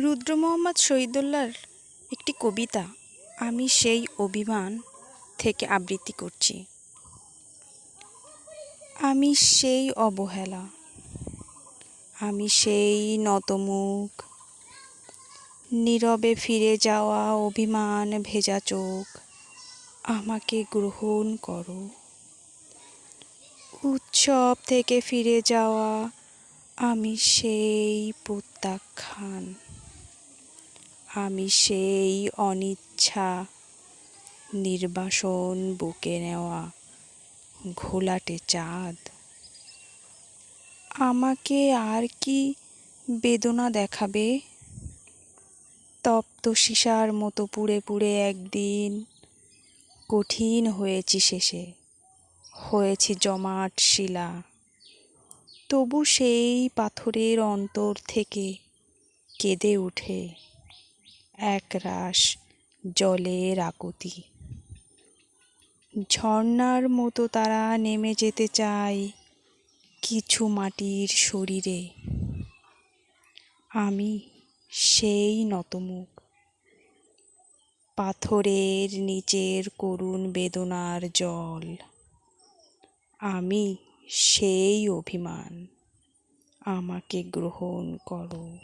রুদ্র মোহাম্মদ শহীদুল্লাহর একটি কবিতা আমি সেই অভিমান থেকে আবৃত্তি করছি। আমি সেই অবহেলা, আমি সেই নতমুখ, নীরবে ফিরে যাওয়া অভিমান ভেজা চোখ, আমাকে গ্রহণ করো। উৎসব থেকে ফিরে যাওয়া আমি সেই প্রত্যাখ্যান, আমি সেই অনিচ্ছা নির্বাসন বুকে নেওয়া ঘোলাটে চাঁদ। আমাকে আর কি বেদনা দেখাবে? তপ্ত সীসার মতো পুড়ে পুড়ে একদিন কঠিন হয়েছি, শেষে হয়েছি জমাট শিলা। তবু সেই পাথরের অন্তর থেকে কেঁদে ওঠে একরাশ জলের আকুতি। ঝর্ণার মতো তারা নেমে যেতে চায় কিছু মাটির শরীরে। আমি সেই নতমুখ, পাথরের নিচের করুণ বেদনার জল। আমি সেই অভিমান, আমাকে গ্রহণ করো।